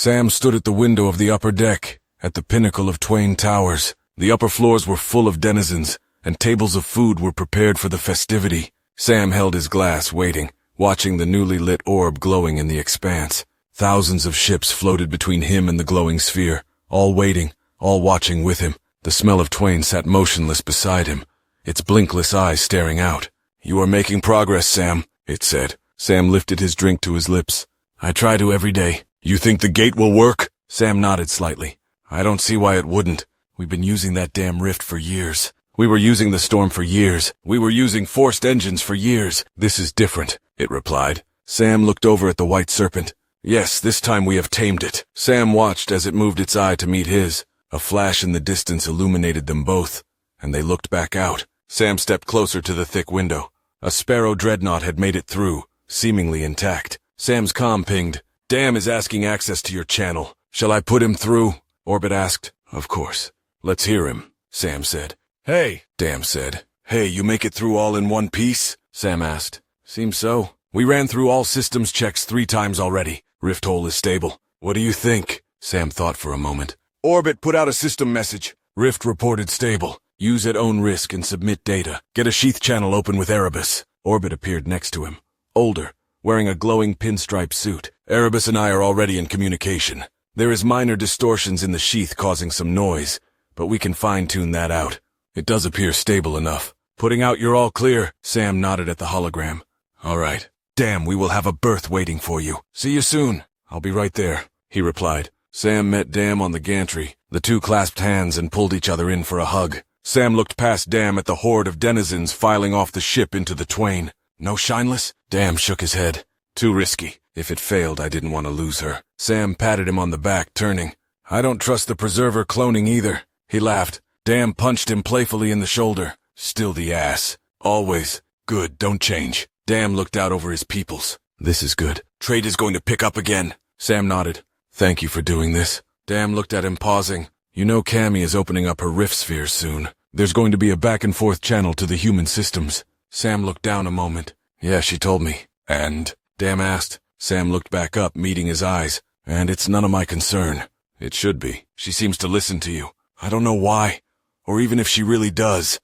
Sam stood at the window of the upper deck, at the pinnacle of Twain Towers. The upper floors were full of denizens, and tables of food were prepared for the festivity. Sam held his glass, waiting, watching the newly lit orb glowing in the expanse. Thousands of ships floated between him and the glowing sphere, all waiting, all watching with him. The smell of Twain sat motionless beside him, its blinkless eyes staring out. "You are making progress, Sam," it said. Sam lifted his drink to his lips. "I try to every day." "You think the gate will work?" Sam nodded slightly. "I don't see why it wouldn't. We've been using that damn rift for years. We were using the storm for years. We were using forced engines for years. This is different," it replied. Sam looked over at the white serpent. "Yes, this time we have tamed it." Sam watched as it moved its eye to meet his. A flash in the distance illuminated them both, and they looked back out. Sam stepped closer to the thick window. A Sparrow dreadnought had made it through, seemingly intact. Sam's comm pinged. "Dam is asking access to your channel. Shall I put him through?" Orbit asked. "Of course. Let's hear him," Sam said. "Hey," Dam said. "Hey, you make it through all in one piece?" Sam asked. "Seems so. We ran through all systems checks 3 times already. Rift hole is stable. What do you think?" Sam thought for a moment. "Orbit put out a system message. Rift reported stable. Use at own risk and submit data. Get a sheath channel open with Erebus." Orbit appeared next to him. Older, wearing a glowing pinstripe suit. "Erebus and I are already in communication. There is minor distortions in the sheath causing some noise, but we can fine-tune that out. It does appear stable enough. Putting out you're all clear." Sam nodded at the hologram. "All right. Damn, we will have a berth waiting for you. See you soon." "I'll be right there," he replied. Sam met Dam on the gantry. The two clasped hands and pulled each other in for a hug. Sam looked past Dam at the horde of denizens filing off the ship into the Twain. "No Shineless?" Dam shook his head. "Too risky. If it failed, I didn't want to lose her." Sam patted him on the back, turning. "I don't trust the Preserver cloning either." He laughed. Dam punched him playfully in the shoulder. "Still the ass. Always. Good, don't change." Dam looked out over his peoples. "This is good. Trade is going to pick up again." Sam nodded. "Thank you for doing this." Dam looked at him, pausing. "You know Cammy is opening up her rift sphere soon. There's going to be a back-and-forth channel to the human systems." Sam looked down a moment. "Yeah, she told me." "And?" Dam asked. Sam looked back up, meeting his eyes. "And it's none of my concern." "It should be. She seems to listen to you. I don't know why, or even if she really does.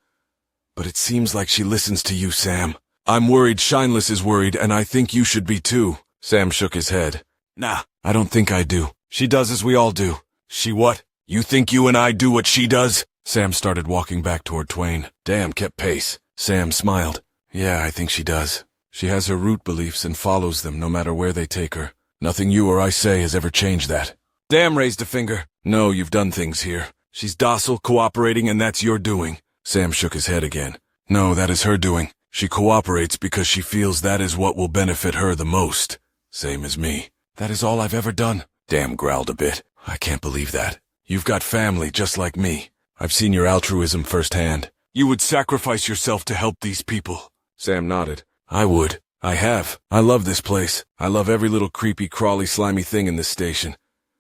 But it seems like she listens to you, Sam. I'm worried Shineless is worried, and I think you should be too." Sam shook his head. "Nah, I don't think I do. She does as we all do." "She what? You think you and I do what she does?" Sam started walking back toward Twain. Dam kept pace. Sam smiled. "Yeah, I think she does. She has her root beliefs and follows them no matter where they take her. Nothing you or I say has ever changed that." Dam raised a finger. "No, you've done things here. She's docile, cooperating, and that's your doing." Sam shook his head again. "No, that is her doing. She cooperates because she feels that is what will benefit her the most. Same as me." "That is all I've ever done." Dam growled a bit. "I can't believe that. You've got family just like me. I've seen your altruism firsthand. You would sacrifice yourself to help these people." Sam nodded. "I would. I have. I love this place. I love every little creepy, crawly, slimy thing in this station.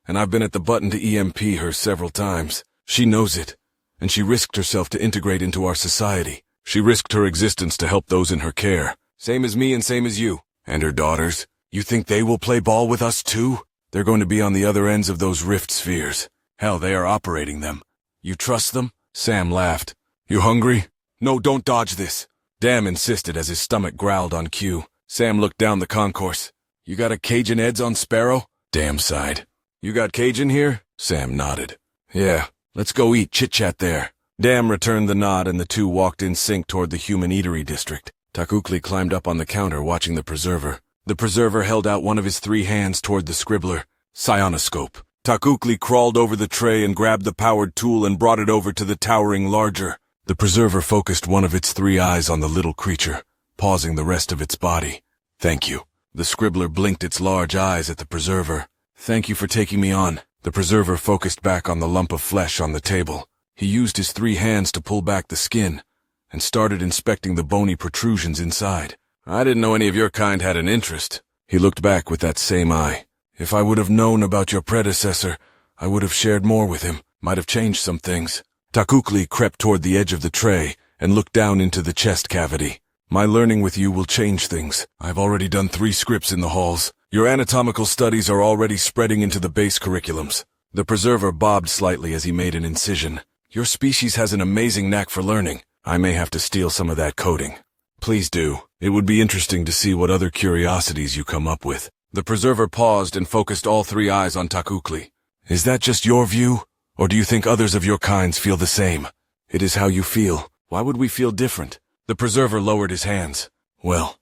And I've been at the button to EMP her several times. She knows it. And she risked herself to integrate into our society. She risked her existence to help those in her care. Same as me and same as you. And her daughters. You think they will play ball with us too? They're going to be on the other ends of those rift spheres. Hell, they are operating them. You trust them?" Sam laughed. "You hungry?" "No, don't dodge this." Dam insisted as his stomach growled on cue. Sam looked down the concourse. "You got a Cajun Eds on Sparrow?" Dam sighed. "You got Cajun here?" Sam nodded. "Yeah, let's go eat, chit-chat there." Dam returned the nod and the two walked in sync toward the human eatery district. Takukli climbed up on the counter watching the Preserver. The Preserver held out one of his 3 hands toward the scribbler. Psionoscope. Takukli crawled over the tray and grabbed the powered tool and brought it over to the towering larger. The Preserver focused one of its 3 eyes on the little creature, pausing the rest of its body. "Thank you." The scribbler blinked its large eyes at the Preserver. "Thank you for taking me on." The Preserver focused back on the lump of flesh on the table. He used his 3 hands to pull back the skin, and started inspecting the bony protrusions inside. "I didn't know any of your kind had an interest." He looked back with that same eye. "If I would have known about your predecessor, I would have shared more with him. Might have changed some things." Takukli crept toward the edge of the tray and looked down into the chest cavity. My learning with you will change things. I've already done 3 scripts in the halls. Your anatomical studies are already spreading into the base curriculums. The preserver bobbed slightly as he made an incision. Your species has an amazing knack for learning. I may have to steal some of that coding. Please do. It would be interesting to see what other curiosities you come up with. The preserver paused and focused all 3 eyes on Takukli. Is that just your view? Or do you think others of your kinds feel the same? It is how you feel. Why would we feel different? The preserver lowered his hands. Well,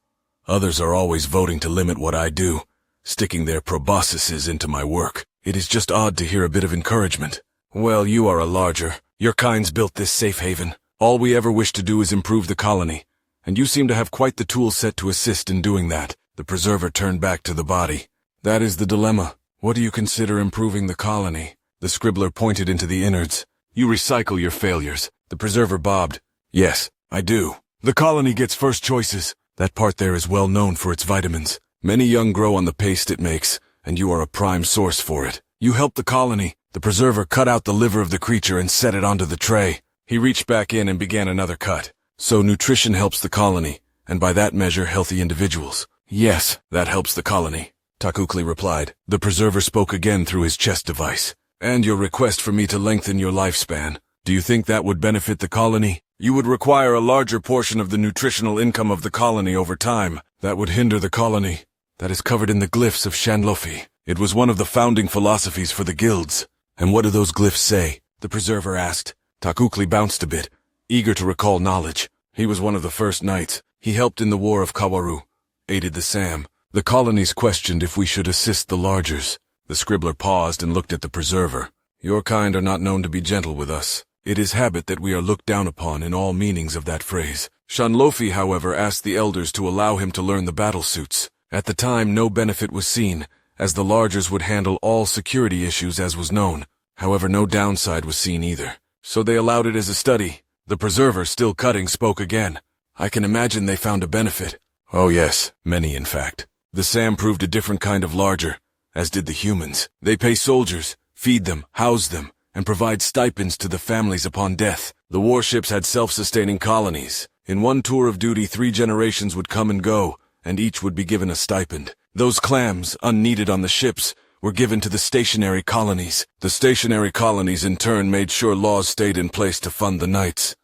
others are always voting to limit what I do, sticking their proboscises into my work. It is just odd to hear a bit of encouragement. Well, you are a larger. Your kinds built this safe haven. All we ever wish to do is improve the colony, and you seem to have quite the tool set to assist in doing that. The preserver turned back to the body. That is the dilemma. What do you consider improving the colony? The scribbler pointed into the innards. You recycle your failures. The preserver bobbed. Yes, I do. The colony gets first choices. That part there is well known for its vitamins. Many young grow on the paste it makes, and you are a prime source for it. You help the colony. The preserver cut out the liver of the creature and set it onto the tray. He reached back in and began another cut. So nutrition helps the colony, and by that measure healthy individuals. Yes, that helps the colony, Takukli replied. The preserver spoke again through his chest device. And your request for me to lengthen your lifespan. Do you think that would benefit the colony? You would require a larger portion of the nutritional income of the colony over time. That would hinder the colony. That is covered in the glyphs of Shanlofi. It was one of the founding philosophies for the guilds. And what do those glyphs say? The preserver asked. Takukli bounced a bit, eager to recall knowledge. He was one of the first knights. He helped in the War of Kawaru, aided the Sam. The colonies questioned if we should assist the largers. The scribbler paused and looked at the preserver. Your kind are not known to be gentle with us. It is habit that we are looked down upon in all meanings of that phrase. Shanlofi, however, asked the elders to allow him to learn the battle suits. At the time, no benefit was seen, as the largers would handle all security issues as was known. However, no downside was seen either. So they allowed it as a study. The preserver, still cutting, spoke again. I can imagine they found a benefit. Oh yes, many in fact. The Sam proved a different kind of larger, as did the humans. They pay soldiers, feed them, house them, and provide stipends to the families upon death. The warships had self-sustaining colonies. In one tour of duty, 3 generations would come and go, and each would be given a stipend. Those clams, unneeded on the ships, were given to the stationary colonies. The stationary colonies in turn made sure laws stayed in place to fund the knights.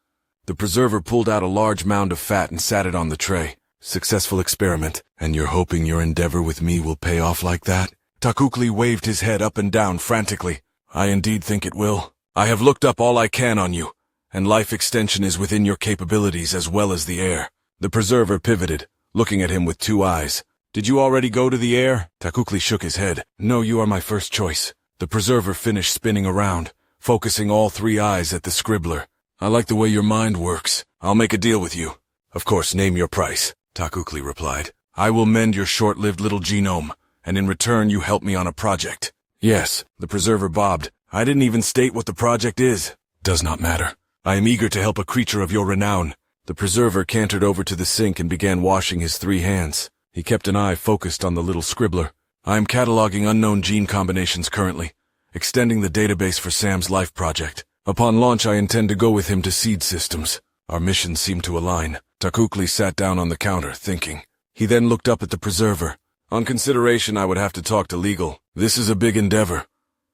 The preserver pulled out a large mound of fat and sat it on the tray. Successful experiment, and you're hoping your endeavor with me will pay off like that? Takukli waved his head up and down frantically. I indeed think it will. I have looked up all I can on you, and life extension is within your capabilities as well as the air. The preserver pivoted, looking at him with 2 eyes. Did you already go to the air? Takukli shook his head. No, you are my first choice. The preserver finished spinning around, focusing all 3 eyes at the scribbler. I like the way your mind works. I'll make a deal with you. Of course, name your price, Takukli replied. I will mend your short-lived little genome, and in return you help me on a project. Yes, the preserver bobbed. I didn't even state what the project is. Does not matter. I am eager to help a creature of your renown. The preserver cantered over to the sink and began washing his 3 hands. He kept an eye focused on the little scribbler. I am cataloging unknown gene combinations currently, extending the database for Sam's life project. Upon launch, I intend to go with him to seed systems. Our missions seem to align. Takukli sat down on the counter, thinking. He then looked up at the preserver. On consideration, I would have to talk to legal. This is a big endeavor,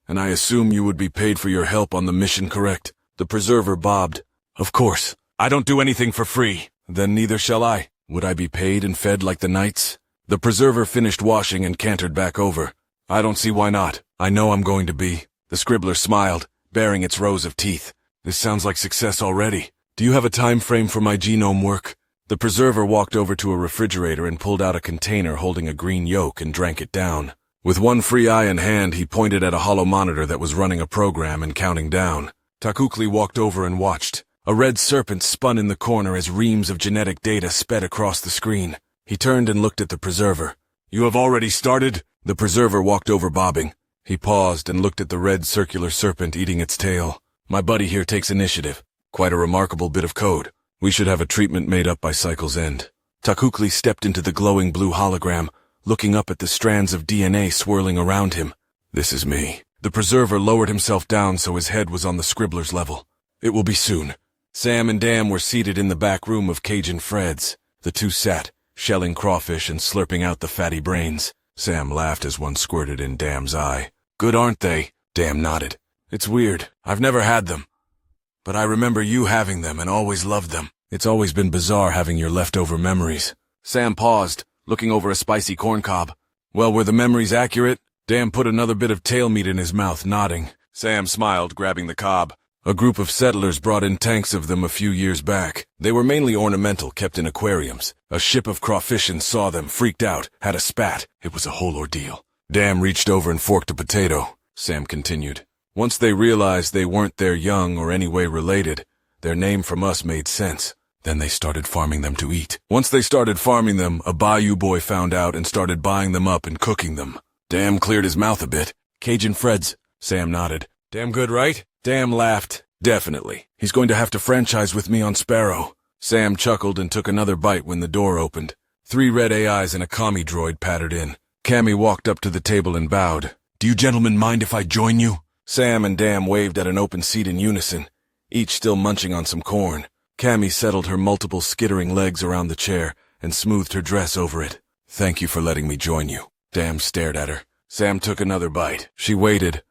and I assume you would be paid for your help on the mission, correct? The preserver bobbed. Of course. I don't do anything for free. Then neither shall I. Would I be paid and fed like the knights? The preserver finished washing and cantered back over. I don't see why not. I know I'm going to be. The scribbler smiled, baring its rows of teeth. This sounds like success already. Do you have a time frame for my genome work? The preserver walked over to a refrigerator and pulled out a container holding a green yolk and drank it down. With 1 free eye in hand, he pointed at a hollow monitor that was running a program and counting down. Takukli walked over and watched. A red serpent spun in the corner as reams of genetic data sped across the screen. He turned and looked at the preserver. You have already started? The preserver walked over bobbing. He paused and looked at the red circular serpent eating its tail. My buddy here takes initiative. Quite a remarkable bit of code. We should have a treatment made up by cycle's end. Takukli stepped into the glowing blue hologram, looking up at the strands of DNA swirling around him. This is me. The preserver lowered himself down so his head was on the scribbler's level. It will be soon. Sam and Dan were seated in the back room of Cajun Fred's. The two sat, shelling crawfish and slurping out the fatty brains. Sam laughed as one squirted in Dam's eye. Good, aren't they? Dam nodded. It's weird. I've never had them. But I remember you having them and always loved them. It's always been bizarre having your leftover memories. Sam paused, looking over a spicy corncob. Well, were the memories accurate? Dam put another bit of tail meat in his mouth, nodding. Sam smiled, grabbing the cob. A group of settlers brought in tanks of them a few years back. They were mainly ornamental, kept in aquariums. A ship of crawfishians saw them, freaked out, had a spat. It was a whole ordeal. Dam reached over and forked a potato. Sam continued. Once they realized they weren't their young or any way related, their name from us made sense. Then they started farming them to eat. Once they started farming them, a bayou boy found out and started buying them up and cooking them. Dam cleared his mouth a bit. Cajun Freds. Sam nodded. Damn good, right? Dam laughed. Definitely. He's going to have to franchise with me on Sparrow. Sam chuckled and took another bite when the door opened. 3 red AIs and a commie droid pattered in. Cammy walked up to the table and bowed. Do you gentlemen mind if I join you? Sam and Dam waved at an open seat in unison, each still munching on some corn. Cammy settled her multiple skittering legs around the chair and smoothed her dress over it. Thank you for letting me join you. Dam stared at her. Sam took another bite. She waited,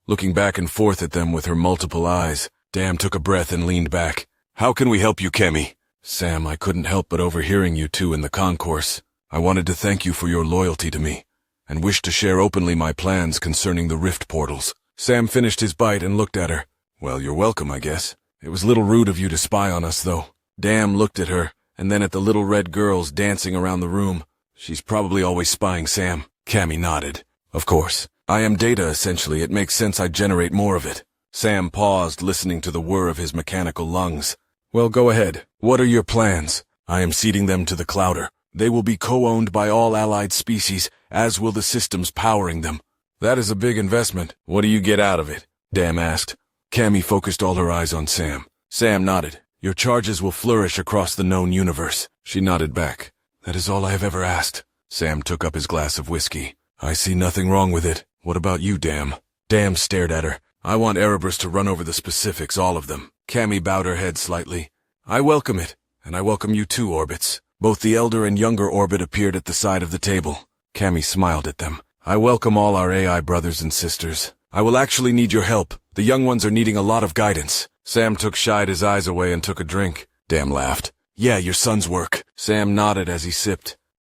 looking back and forth at them with her multiple eyes. Dam took a breath and leaned back. How can we help you, Cammy? Sam, I couldn't help but overhearing you two in the concourse. I wanted to thank you for your loyalty to me, and wished to share openly my plans concerning the rift portals. Sam finished his bite and looked at her. Well, you're welcome, I guess. It was a little rude of you to spy on us, though. Dam looked at her, and then at the little red girls dancing around the room. She's probably always spying Sam. Cammy nodded. Of course. I am data, essentially. It makes sense I'd generate more of it. Sam paused, listening to the whir of his mechanical lungs. Well, go ahead. What are your plans? I am ceding them to the Clouder. They will be co-owned by all allied species, as will the systems powering them. That is a big investment. What do you get out of it? Dam asked. Cammy focused all her eyes on Sam. Sam nodded. Your charges will flourish across the known universe. She nodded back. That is all I have ever asked. Sam took up his glass of whiskey. I see nothing wrong with it. What about you, Dam? Dam stared at her. I want Erebus to run over the specifics, all of them. Cammy bowed her head slightly. I welcome it, and I welcome you too, Orbits. Both the elder and younger Orbit appeared at the side of the table. Cammy smiled at them. I welcome all our AI brothers and sisters. I will actually need your help. The young ones are needing a lot of guidance. Sam shied his eyes away and took a drink. Dam laughed. Yeah, your son's work. Sam nodded as he sipped.